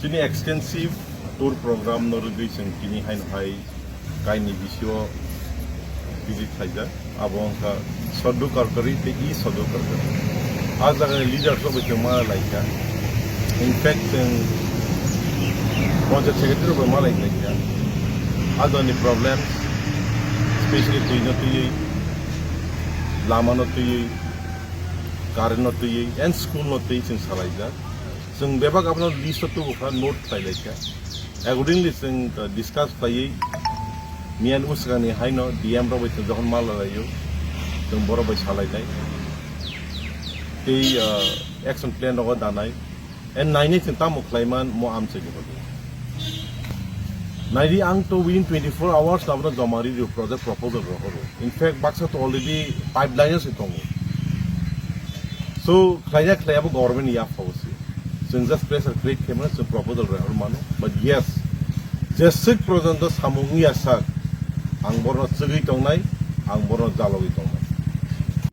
Kini extensive tour program norugui sing kini hai kaini bisio visit saja abong ka sodu karkari te I sodu karkari azaga leader so bechuma laika in fact project secretary ko malai laika adoni problems especially tuinoti lama noti current noti and school noti sing salaija जों बेबाग आपनो list तो उखा note खाइलाइका accordingly जों discuss खाइ मियान उसगानि हाइनो DM रबाय जखन माल लायो जों बरबाय सालायनाय ते एक्शन प्लान रगा दानाय एन नाइनि जों तामु खाइमान मो आमसे गबो नाइदि आं तो विदिन 24 आवर्स नाबनो जमारि रि प्रोजेक्ट प्रपोजल रहो इन फैक्ट बाक्सा तो अलरेडी पाइपलाइन से दङ सो खाइया खाइयाबो गवर्नमेंट या फावसि जों just pressure create खालामो जों proposal रहर मानो but yes जेसेक पर्यन्त सामुंनि आसाक आं बरनो चगै दंनाय आं बरनो जालगै दंनाय